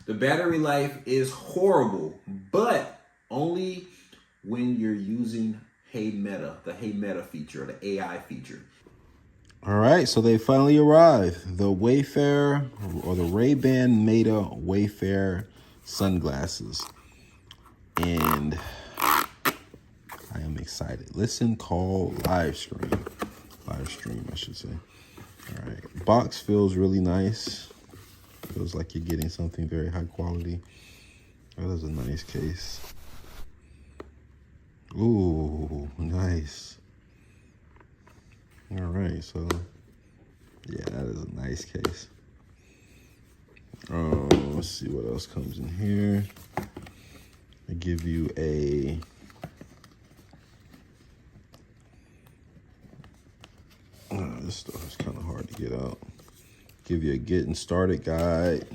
The battery life is horrible, but only when you're using Hey Meta, the Hey Meta feature, the AI feature. All right, so they finally arrived. The Wayfarer, or the Ray-Ban Meta Wayfarer sunglasses. And I am excited. Listen, call, live stream. Live stream, I should say. All right, box feels really nice. Feels like you're getting something very high quality. That is a nice case. Ooh, nice. All right, so yeah, that is a nice case. Let's see what else comes in here. I give you a this stuff is kind of hard to get out. Give you a getting started guide,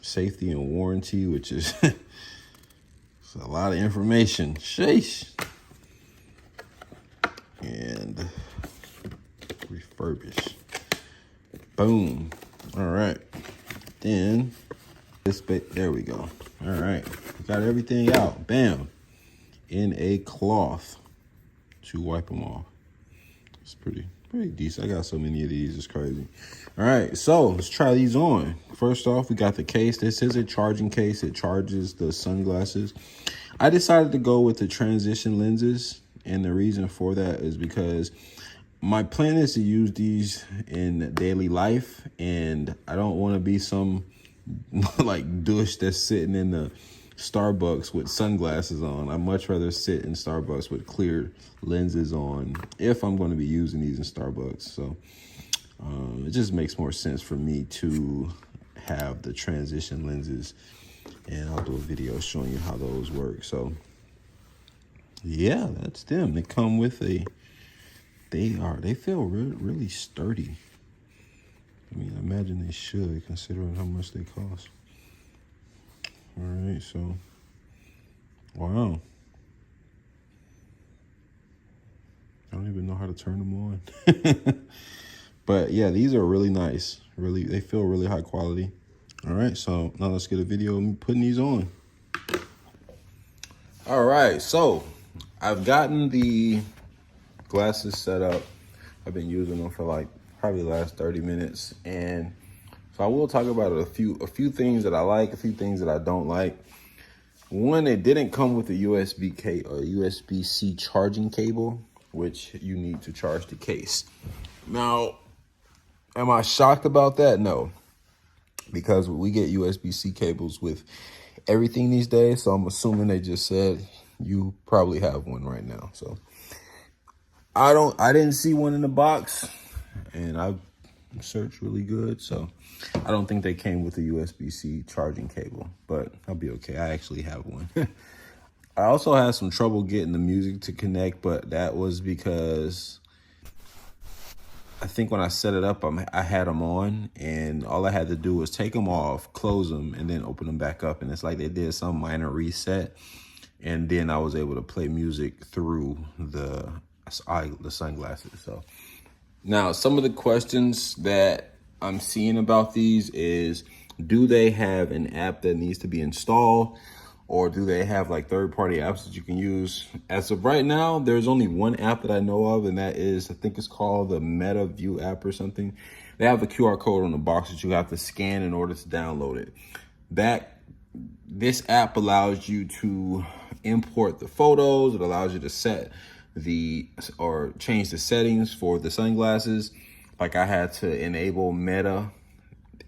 safety and warranty, which is it's a lot of information. Sheesh. And refurbish. Boom. All right. Then this bit, there we go. All right. Got everything out. Bam. In a cloth to wipe them off. It's pretty decent. I got so many of these, it's crazy. All right, so let's try these on. First off, we got the case. This is a charging case. It charges the sunglasses. I decided to go with the transition lenses, and the reason for that is because my plan is to use these in daily life, and I don't want to be some like douche that's sitting in the Starbucks with sunglasses on. I'd much rather sit in Starbucks with clear lenses on if I'm going to be using these in Starbucks. So it just makes more sense for me to have the transition lenses, and I'll do a video showing you how those work. So yeah, that's them. They come with they feel really sturdy. I mean, I imagine they should, considering how much they cost. All right, so, wow. I don't even know how to turn them on. But yeah, these are really nice. They feel really high quality. All right, so now let's get a video of me putting these on. All right, so I've gotten the glasses set up. I've been using them for like probably the last 30 minutes, and so I will talk about a few things that I like, a few things that I don't like. One, it didn't come with a USB-C charging cable, which you need to charge the case. Now, am I shocked about that? No, because we get USB-C cables with everything these days, so I'm assuming they just said you probably have one right now. So I didn't see one in the box, and I've searched really good, so I don't think they came with a USB-C charging cable, but I'll be okay. I actually have one. I also had some trouble getting the music to connect, but that was because I think when I set it up, I had them on, and all I had to do was take them off, close them, and then open them back up. And it's like they did some minor reset, and then I was able to play music through the sunglasses. So now, some of the questions that I'm seeing about these is, do they have an app that needs to be installed, or do they have like third-party apps that you can use? As of right now, there's only one app that I know of, and that is, I think it's called the Meta View app or something. They have a QR code on the box that you have to scan in order to download it. This app allows you to import the photos. It allows you to change the settings for the sunglasses. Like, I had to enable Meta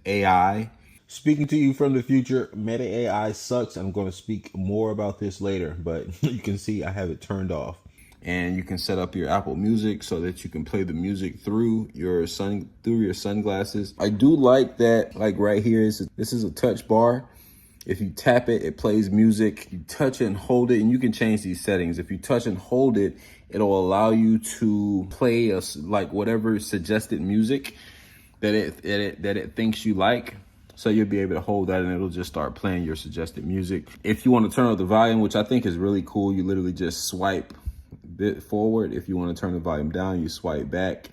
AI. Speaking to you from the future, Meta AI sucks. I'm going to speak more about this later, but you can see I have it turned off. And you can set up your Apple Music so that you can play the music through your sunglasses. I do like that, like right here, this is a touch bar. If you tap it, it plays music. You touch it and hold it, and you can change these settings. If you touch and hold it, it'll allow you to play like whatever suggested music that it thinks you like. So you'll be able to hold that, and it'll just start playing your suggested music. If you want to turn up the volume, which I think is really cool, you literally just swipe a bit forward. If you want to turn the volume down, you swipe back.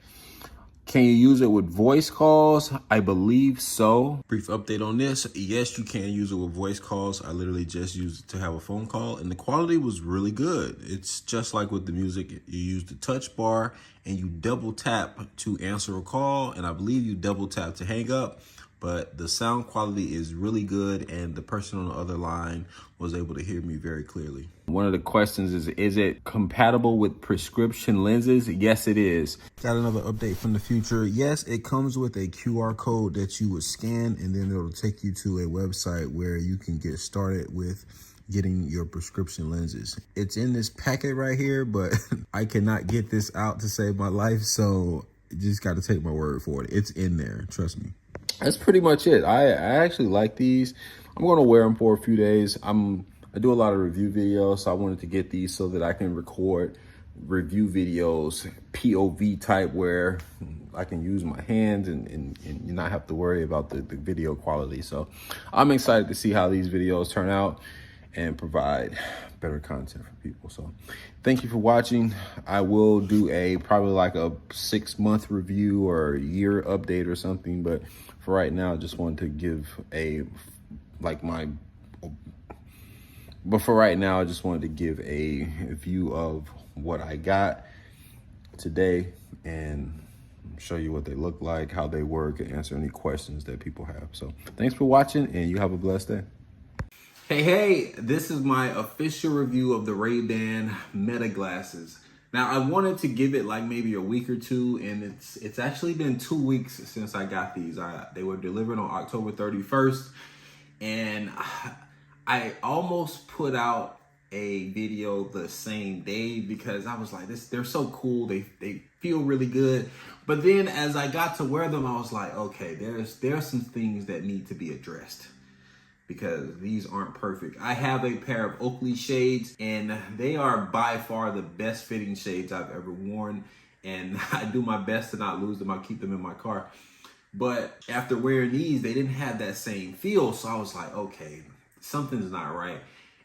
Can you use it with voice calls? I believe so. Brief update on this. Yes, you can use it with voice calls. I literally just used it to have a phone call, and the quality was really good. It's just like with the music. You use the touch bar and you double tap to answer a call, and I believe you double tap to hang up. But the sound quality is really good, and the person on the other line was able to hear me very clearly. One of the questions is it compatible with prescription lenses? Yes, it is. Got another update from the future. Yes, it comes with a QR code that you would scan, and then it'll take you to a website where you can get started with getting your prescription lenses. It's in this packet right here, but I cannot get this out to save my life, so you just got to take my word for it. It's in there, trust me. That's pretty much it. I actually like these. I'm going to wear them for a few days. I do a lot of review videos, so I wanted to get these so that I can record review videos, POV type, where I can use my hands and not have to worry about the video quality. So I'm excited to see how these videos turn out and provide better content for people. So thank you for watching. I will do probably like a 6-month review or a year update or something, but for right now, I just wanted to give a view of what I got today and show you what they look like, how they work, and answer any questions that people have. So thanks for watching, and you have a blessed day. Hey, this is my official review of the Ray-Ban Meta glasses. Now, I wanted to give it like maybe a week or two, and it's actually been 2 weeks since I got these. They were delivered on October 31st, and I almost put out a video the same day because I was like, they're so cool. They feel really good. But then as I got to wear them, I was like, okay, there's some things that need to be addressed, because these aren't perfect. I have a pair of Oakley shades, and they are by far the best fitting shades I've ever worn. And I do my best to not lose them. I keep them in my car. But after wearing these, they didn't have that same feel. So I was like, okay, something's not right.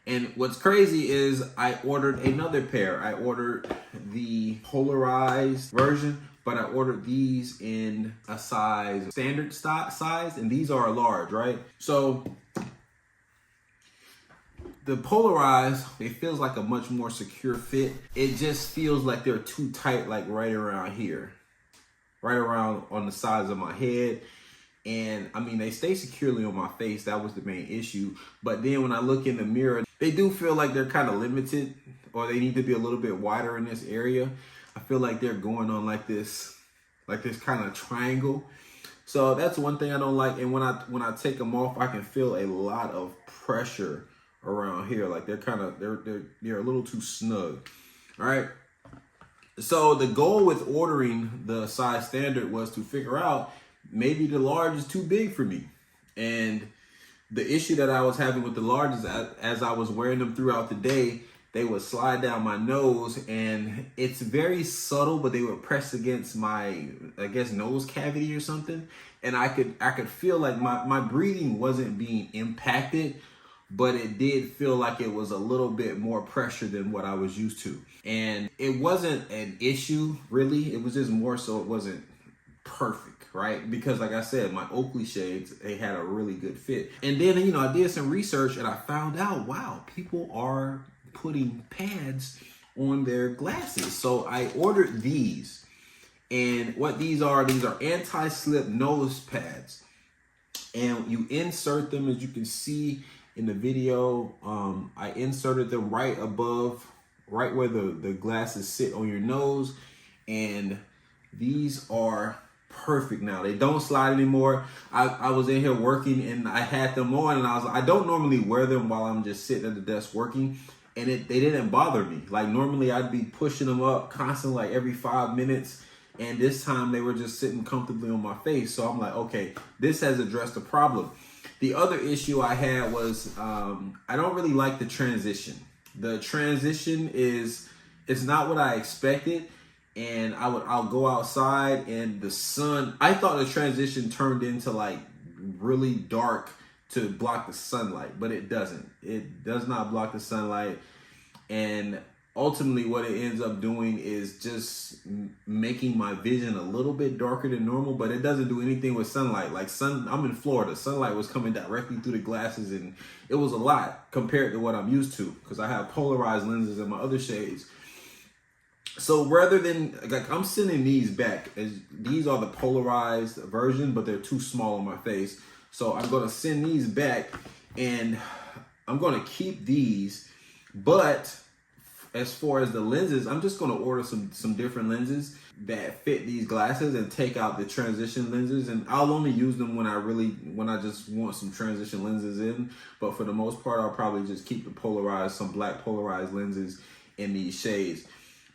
And what's crazy is I ordered another pair. I ordered the polarized version, but I ordered these in a standard size, and these are a large, right? So the polarized, it feels like a much more secure fit. It just feels like they're too tight, like right around here, right around on the sides of my head. And I mean, they stay securely on my face. That was the main issue. But then when I look in the mirror, they do feel like they're kind of limited, or they need to be a little bit wider in this area. I feel like they're going on like this kind of triangle. So that's one thing I don't like. And when I take them off, I can feel a lot of pressure around here. Like they're a little too snug. All right. So the goal with ordering the size standard was to figure out maybe the large is too big for me. And the issue that I was having with the large is as I was wearing them throughout the day, they would slide down my nose, and it's very subtle, but they would press against my, I guess, nose cavity or something. And I could feel like my breathing wasn't being impacted, but it did feel like it was a little bit more pressure than what I was used to. And it wasn't an issue, really. It was just more so it wasn't perfect, right? Because like I said, my Oakley shades, they had a really good fit. And then, I did some research, and I found out, wow, people are putting pads on their glasses. So I ordered these. And what these are anti-slip nose pads. And you insert them, as you can see in the video. I inserted them right where the glasses sit on your nose. And these are perfect now. They don't slide anymore. I was in here working, and I had them on, and I don't normally wear them while I'm just sitting at the desk working. And they didn't bother me. Like normally I'd be pushing them up constantly, like every 5 minutes. And this time they were just sitting comfortably on my face. So I'm like, okay, this has addressed the problem. The other issue I had was I don't really like the transition. The transition it's not what I expected. And I'll go outside, and the sun, I thought the transition turned into like really dark to block the sunlight, but it doesn't. It does not block the sunlight. And ultimately what it ends up doing is just making my vision a little bit darker than normal, but it doesn't do anything with sunlight. Like I'm in Florida, sunlight was coming directly through the glasses, and it was a lot compared to what I'm used to because I have polarized lenses in my other shades. So rather than, like, I'm sending these back, as these are the polarized version, but they're too small on my face. So I'm going to send these back, and I'm going to keep these. But as far as the lenses, I'm just going to order some different lenses that fit these glasses and take out the transition lenses. And I'll only use them when I just want some transition lenses in. But for the most part, I'll probably just keep some black polarized lenses in these shades,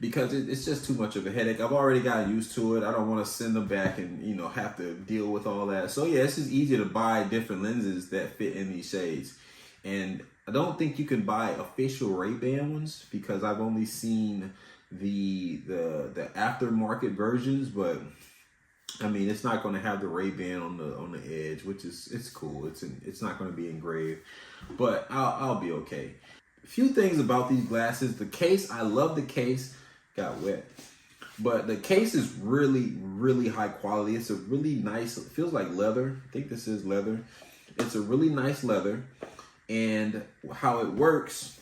because it's just too much of a headache. I've already gotten used to it. I don't want to send them back and, have to deal with all that. So yeah, it's just easier to buy different lenses that fit in these shades. And I don't think you can buy official Ray-Ban ones because I've only seen the aftermarket versions, but I mean, it's not going to have the Ray-Ban on the edge, which it's cool. It's not going to be engraved, but I'll be okay. A few things about these glasses. The case, I love the case. Got wet. But the case is really, really high quality. It's a really nice, it feels like leather. I think this is leather. It's a really nice leather. And how it works,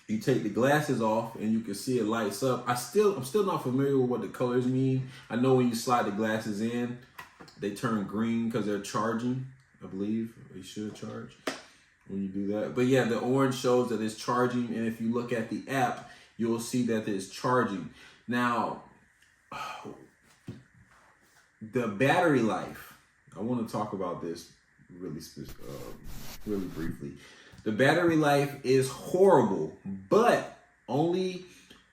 you take the glasses off and you can see it lights up. I'm still not familiar with what the colors mean. I know when you slide the glasses in, they turn green because they're charging, I believe. They should charge when you do that. But yeah, the orange shows that it's charging. And if you look at the app, you'll see that it's charging. Now, the battery life, I want to talk about this really briefly. The battery life is horrible, but only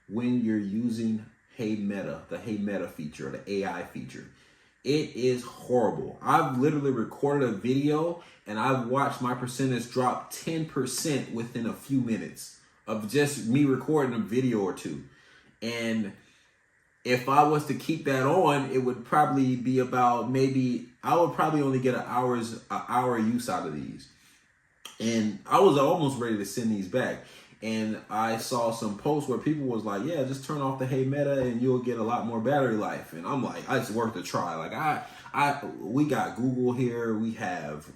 when you're using the Hey Meta feature, the AI feature. It is horrible. I've literally recorded a video and I've watched my percentage drop 10% within a few minutes of just me recording a video or two. And if I was to keep that on, it would probably be about I would probably only get an hour use out of these. And I was almost ready to send these back. And I saw some posts where people was like, yeah, just turn off the Hey Meta and you'll get a lot more battery life. And I'm like, it's worth a try. Like we got Google here, we have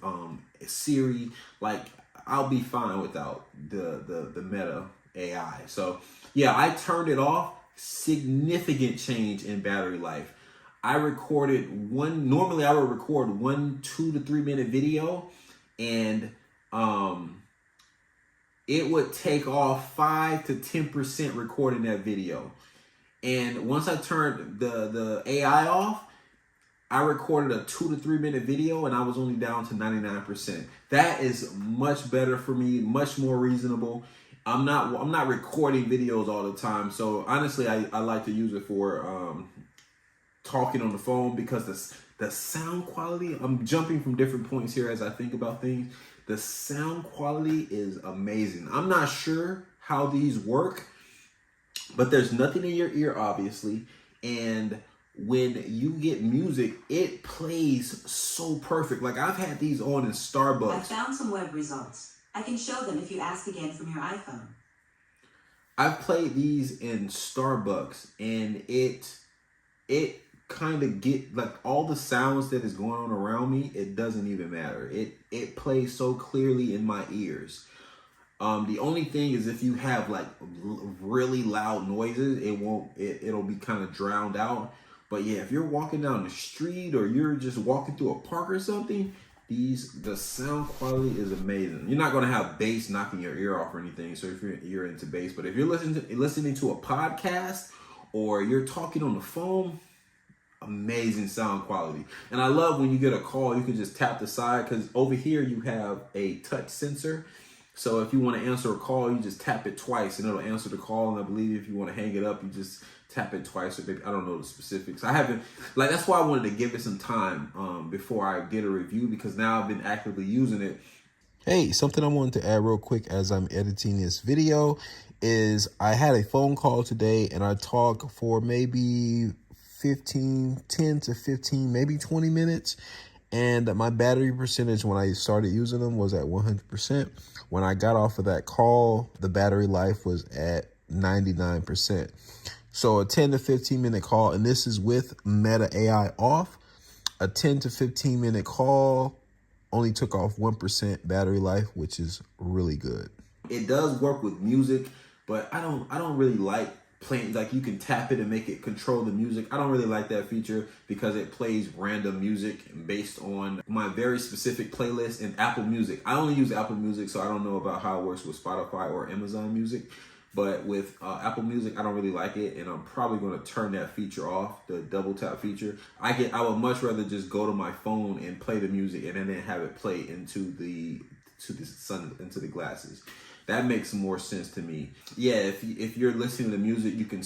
Siri. Like, I'll be fine without the Meta AI. So yeah, I turned it off. Significant change in battery life. Normally I would record 1 2 to 3 minute video, and it would take off 5 to 10% recording that video. And once I turned the AI off, I recorded a 2 to 3 minute video and I was only down to 99%. That is much better for me, much more reasonable. I'm not recording videos all the time. So honestly, I like to use it for talking on the phone, because the sound quality, I'm jumping from different points here as I think about things. The sound quality is amazing. I'm not sure how these work, but there's nothing in your ear, obviously. And when you get music, it plays so perfect. Like, I've had these on in Starbucks. I found some web results. I can show them if you ask again from your iPhone. I've played these in Starbucks, and it kind of get, like, all the sounds that is going on around me, it doesn't even matter. It plays so clearly in my ears. The only thing is, if you have like really loud noises, it'll be kind of drowned out. But yeah, if you're walking down the street or you're just walking through a park or something, the sound quality is amazing. You're not gonna have bass knocking your ear off or anything. So if you're into bass, but if you're listening to a podcast or you're talking on the phone, amazing sound quality. And I love when you get a call, you can just tap the side, because over here you have a touch sensor. So if you want to answer a call, you just tap it twice and it'll answer the call. And I believe if you want to hang it up, you just tap it twice. Or maybe, I don't know the specifics. I haven't, like, that's why I wanted to give it some time before I did a review, because now I've been actively using it. Hey, something I wanted to add real quick as I'm editing this video is I had a phone call today and I talked for maybe 10 to 15, maybe 20 minutes. And my battery percentage when I started using them was at 100%. When I got off of that call, the battery life was at 99%. So a 10 to 15 minute call, and this is with Meta AI off, a 10 to 15 minute call only took off 1% battery life, which is really good. It does work with music, but I don't really like playing, like you can tap it and make it control the music. I don't really like that feature because it plays random music based on my very specific playlist in Apple Music. I only use Apple Music, so I don't know about how it works with Spotify or Amazon Music. But with Apple Music, I don't really like it, and I'm probably going to turn that feature off, the double tap feature. I would much rather just go to my phone and play the music, and then have it play into the glasses. That makes more sense to me. Yeah, if you're listening to music, you can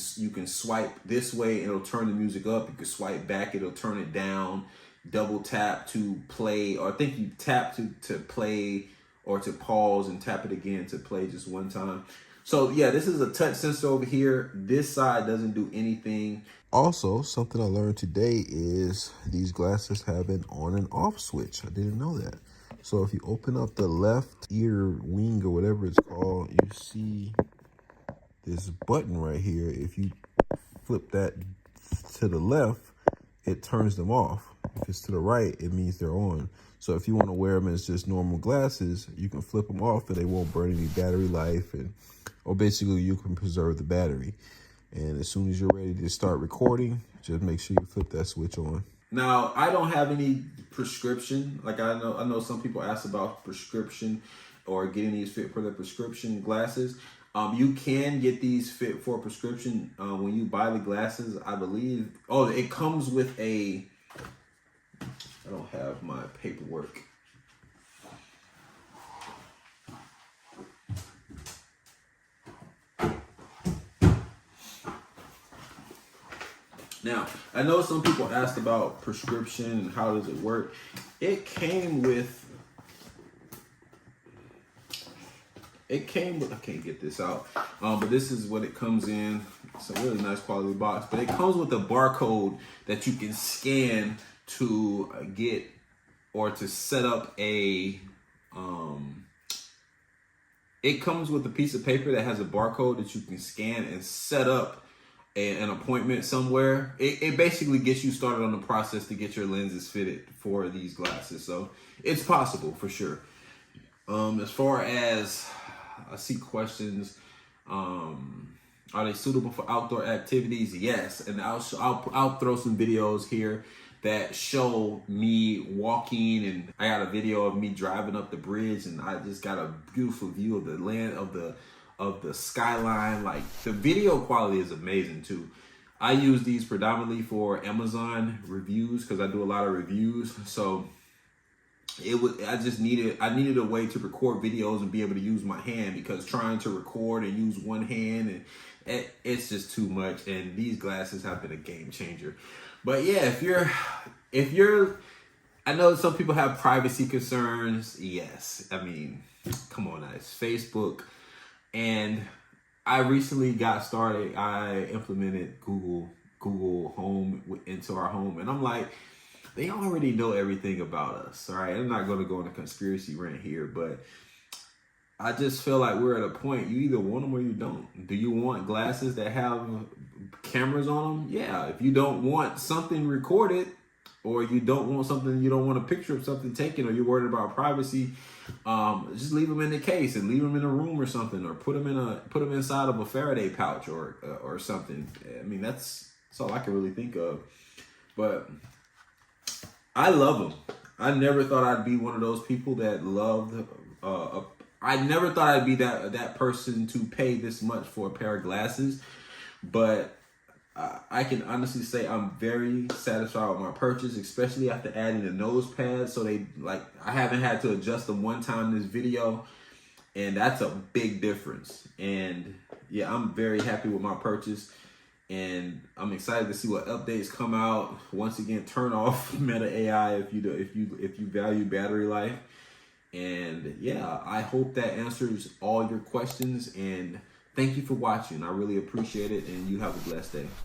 swipe this way, it'll turn the music up. You can swipe back, it'll turn it down. Double tap to play, or I think you tap to play or to pause, and tap it again to play just one time. So yeah, this is a touch sensor over here. This side doesn't do anything. Also, something I learned today is these glasses have an on and off switch. I didn't know that. So if you open up the left ear wing or whatever it's called, you see this button right here. If you flip that to the left, it turns them off. If it's to the right, it means they're on. So if you want to wear them as just normal glasses, you can flip them off and they won't burn any battery life, or basically you can preserve the battery. And as soon as you're ready to start recording, just make sure you flip that switch on. Now, I don't have any prescription. Like I know some people ask about prescription or getting these fit for the prescription glasses. You can get these fit for prescription when you buy the glasses, I believe. Oh, it comes with a, I don't have my paperwork. Now, I know some people asked about prescription and how does it work. It came with, I can't get this out, but this is what it comes in. It's a really nice quality box, but it comes with a barcode that you can scan to get or to set up a, it comes with a piece of paper that has a barcode that you can scan and set up an appointment somewhere. It basically gets you started on the process to get your lenses fitted for these glasses. So it's possible for sure. As far as I see questions, are they suitable for outdoor activities? Yes, and I'll throw some videos here that show me walking, and I got a video of me driving up the bridge, and I just got a beautiful view of the land of the skyline. Like, the video quality is amazing too. I use these predominantly for Amazon reviews because I do a lot of reviews. So I needed a way to record videos and be able to use my hand, because trying to record and use one hand, and it's just too much. And these glasses have been a game changer. But yeah, if you're, I know some people have privacy concerns. Yes, I mean, come on, it's Facebook. And I recently got started. I implemented Google Home into our home, and I'm like, they already know everything about us. All right, I'm not going to go on a conspiracy rant here, but I just feel like we're at a point, you either want them or you don't. Do you want glasses that have cameras on them? Yeah. If you don't want something recorded, or you don't want something, you don't want a picture of something taken, or you're worried about privacy, just leave them in the case and leave them in a room or something, or put them inside of a Faraday pouch or something. I mean, that's all I can really think of. But I love them. I never thought I'd be one of those people that loved. I never thought I'd be that person to pay this much for a pair of glasses, but I can honestly say I'm very satisfied with my purchase, especially after adding the nose pads. So I haven't had to adjust them one time in this video, and that's a big difference. And yeah, I'm very happy with my purchase, and I'm excited to see what updates come out. Once again, turn off Meta AI if you value battery life. And yeah, I hope that answers all your questions, and thank you for watching. I really appreciate it, and you have a blessed day.